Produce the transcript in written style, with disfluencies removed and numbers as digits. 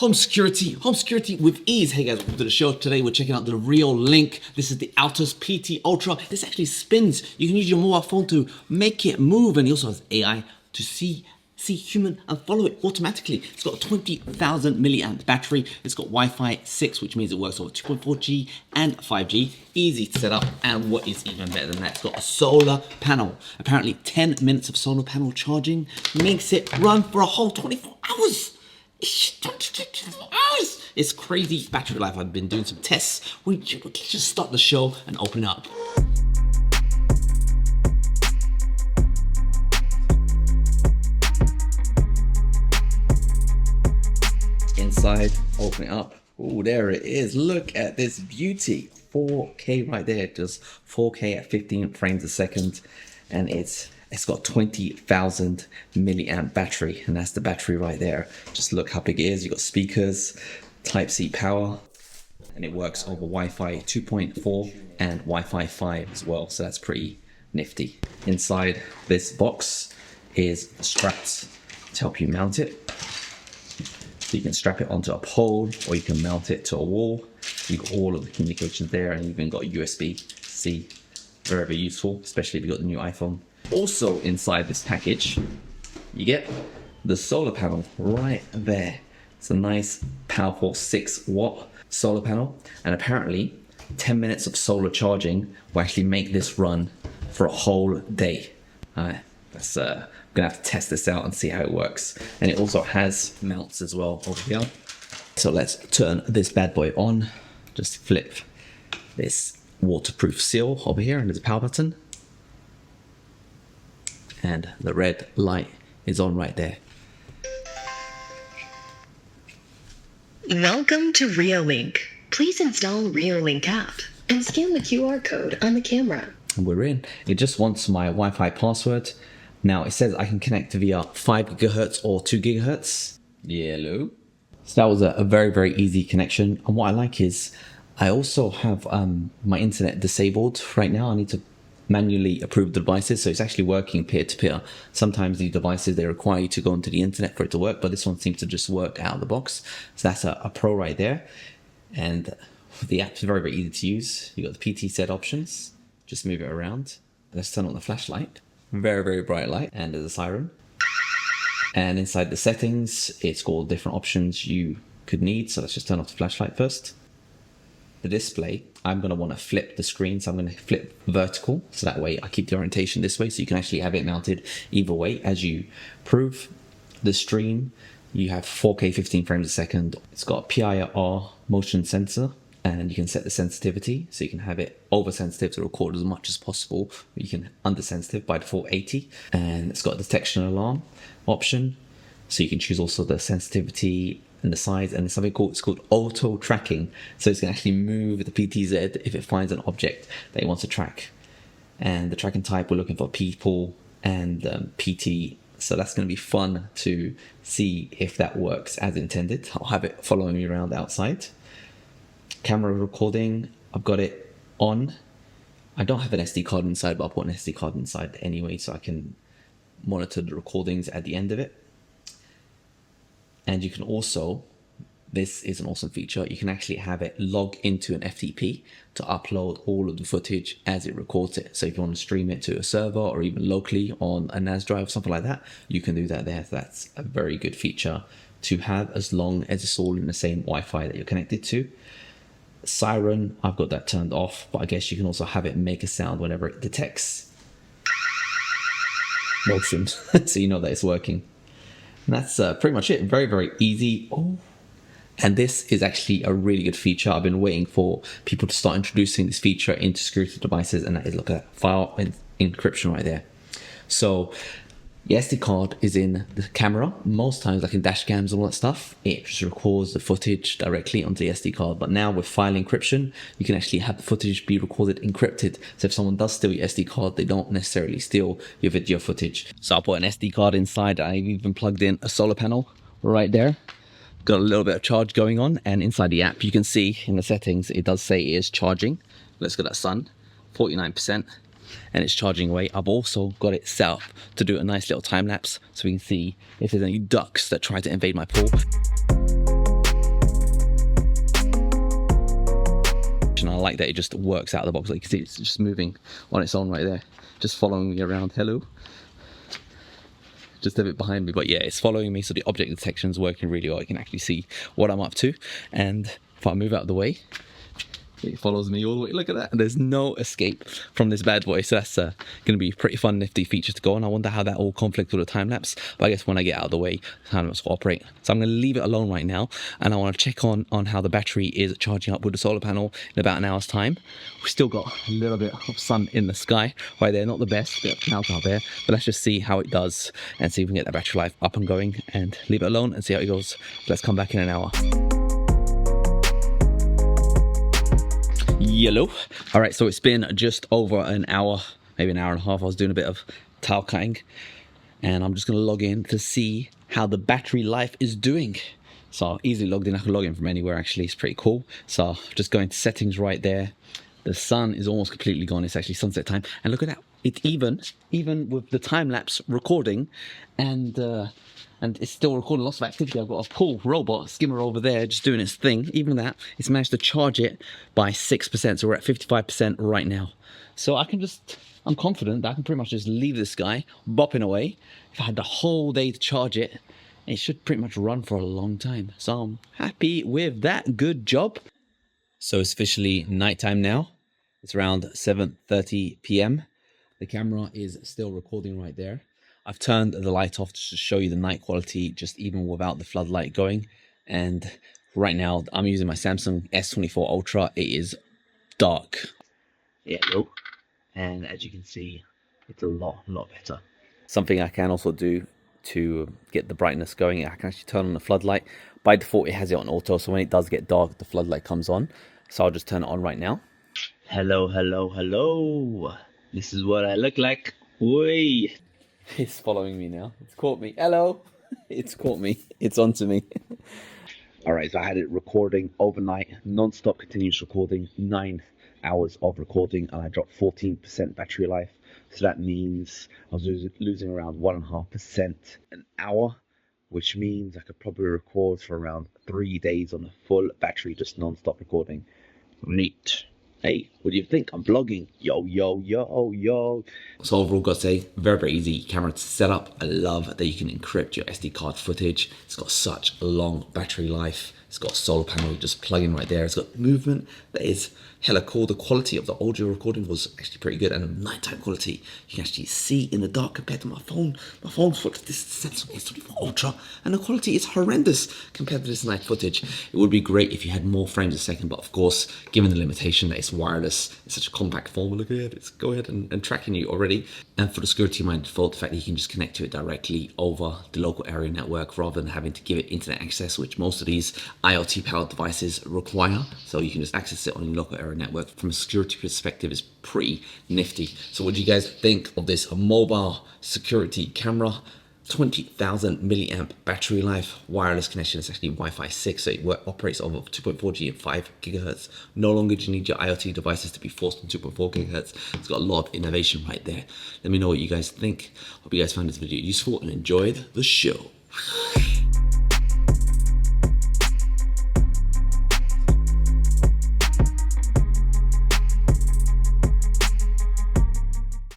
Home security with ease. Hey guys, welcome to the show. Today we're checking out the Reolink. This is the Altus PT Ultra. This actually spins. You can use your mobile phone to make it move, and it also has AI to see human and follow it automatically. It's got a 20,000 milliamp battery. It's got Wi-Fi 6, which means it works over 2.4G and 5G. Easy to set up, and what is even better than that, it's got a solar panel. Apparently 10 minutes of solar panel charging makes it run for a whole 24 hours. It's crazy battery life. I've been doing some tests. Let's just start the show and open it up. Inside, open it up. Oh, there it is. Look at this beauty. 4K right there, just 4K at 15 frames a second, and it's got 20,000 milliamp battery, and that's the battery right there. Just look how big it is. You got speakers, Type-C power, and it works over Wi-Fi 2.4 and Wi-Fi 5 as well. So that's pretty nifty. Inside this box is straps to help you mount it. So you can strap it onto a pole, or you can mount it to a wall. You've got all of the communications there, and even got USB-C. Very, very useful, especially if you've got the new iPhone. Also inside this package, you get the solar panel right there. It's a nice, powerful 6-watt solar panel, and apparently 10 minutes of solar charging will actually make this run for a whole day. I'm gonna have to test this out and see how it works. And it also has mounts as well over here. So let's turn this bad boy on. Just flip this waterproof seal over here, and there's a power button. And the red light is on right there. Welcome to Reolink. Please install Reolink app and scan the QR code on the camera. And we're in. It just wants my Wi-Fi password. Now it says I can connect via 5 gigahertz or 2 gigahertz. Hello. So that was a very, very easy connection. And what I like is I also have my internet disabled right now. I need to manually approve the devices, so it's actually working peer-to-peer. Sometimes these devices, they require you to go into the internet for it to work, but this one seems to just work out of the box. So that's a pro right there. And the app's very, very easy to use. You got the PT set options. Just move it around. Let's turn on the flashlight. Very, very bright light, and there's a siren. And inside the settings, it's got all different options you could need. So let's just turn off the flashlight first. The display, I'm going to want to flip the screen, so I'm going to flip vertical, so that way I keep the orientation this way, so you can actually have it mounted either way as you prove. The stream, you have 4K 15 frames a second. It's got a PIR motion sensor, and you can set the sensitivity, so you can have it oversensitive to record as much as possible. You can undersensitive, by default 80, and it's got a detection alarm option, so you can choose also the sensitivity and the size, and something it's called auto tracking. So it's going to actually move the PTZ if it finds an object that it wants to track. And the tracking type, we're looking for people and PT. So that's going to be fun to see if that works as intended. I'll have it following me around outside. Camera recording, I've got it on. I don't have an SD card inside, but I'll put an SD card inside anyway, so I can monitor the recordings at the end of it. And you can also, this is an awesome feature, you can actually have it log into an FTP to upload all of the footage as it records it. So if you want to stream it to a server or even locally on a NAS drive, something like that, you can do that there. So that's a very good feature to have, as long as it's all in the same Wi-Fi that you're connected to. Siren, I've got that turned off, but I guess you can also have it make a sound whenever it detects motion, so you know that it's working. And that's pretty much it. Very, very easy. Oh, and this is actually a really good feature. I've been waiting for people to start introducing this feature into security devices, and that is, look at that, file encryption right there. So the SD card is in the camera. Most times, like in dash cams and all that stuff, it just records the footage directly onto the SD card. But now with file encryption, you can actually have the footage be recorded encrypted. So if someone does steal your SD card, they don't necessarily steal your video footage. So I'll put an SD card inside. I've even plugged in a solar panel right there. Got a little bit of charge going on. And inside the app, you can see in the settings, it does say it is charging. Let's go to that sun, 49%. And it's charging away. I've also got it set up to do a nice little time lapse so we can see if there's any ducks that try to invade my pool. I like that it just works out of the box. Like you can see, it's just moving on its own right there, just following me around. Hello. Just a bit behind me, but yeah, it's following me, so the object detection is working really well. I can actually see what I'm up to, and if I move out of the way, it follows me all the way. Look at that. There's no escape from this bad boy. So that's going to be a pretty fun, nifty feature to go on. I wonder how that all conflicts with the time lapse. But I guess when I get out of the way, time lapse will operate. So I'm going to leave it alone right now. And I want to check on how the battery is charging up with the solar panel in about an hour's time. We've still got a little bit of sun in the sky right there. Not the best, bit of clouds out there. But let's just see how it does and see if we can get that battery life up and going and leave it alone and see how it goes. Let's come back in an hour. Yellow. All right, so it's been just over an hour, maybe an hour and a half. I was doing a bit of tile cutting, and I'm just going to log in to see how the battery life is doing. So easily logged in. I can log in from anywhere, actually. It's pretty cool. So just going to settings right there. The sun is almost completely gone. It's actually sunset time, and look at that. It's even with the time lapse recording, and it's still recording lots of activity. I've got a pull robot skimmer over there just doing its thing. Even that, it's managed to charge it by 6%. So we're at 55% right now. So I'm confident that I can pretty much just leave this guy bopping away. If I had the whole day to charge it, it should pretty much run for a long time. So I'm happy with that. Good job. So it's officially nighttime now. It's around 7:30 p.m. The camera is still recording right there. I've turned the light off just to show you the night quality, just even without the floodlight going. And right now I'm using my Samsung S24 Ultra. It is dark. Yeah, and as you can see, it's a lot better. Something I can also do to get the brightness going, I can actually turn on the floodlight. By default, it has it on auto, so when it does get dark, the floodlight comes on. So I'll just turn it on right now. Hello. This is what I look like. Oi. It's following me now. It's caught me. Hello. It's caught me. It's onto me. All right, so I had it recording overnight, non-stop continuous recording, 9 hours of recording, and I dropped 14% battery life. So that means I was losing around 1.5% an hour, which means I could probably record for around 3 days on a full battery, just non-stop recording. Neat. Hey, what do you think? I'm vlogging. Yo. So overall, got to say, very easy camera to set up. I love that you can encrypt your SD card footage. It's got such a long battery life. It's got a solar panel, just plug in right there. It's got movement that is hella cool. The quality of the audio recording was actually pretty good, and the nighttime quality you can actually see in the dark compared to my phone. My phone's footage, this Samsung S24 Ultra, and the quality is horrendous compared to this night footage. It would be great if you had more frames a second, but of course, given the limitation that it's wireless, it's such a compact phone. Look at it, it's go ahead and tracking you already. And for the security by default, the fact that you can just connect to it directly over the local area network rather than having to give it internet access, which most of these IoT powered devices require. So you can just access it on your local area network. From a security perspective, is pretty nifty. So what do you guys think of this mobile security camera? 20,000 milliamp battery life, wireless connection. It's actually Wi-Fi 6, so it operates over 2.4G and 5 gigahertz. No longer do you need your IoT devices to be forced on 2.4 gigahertz. It's got a lot of innovation right there. Let me know what you guys think. Hope you guys found this video useful and enjoyed the show.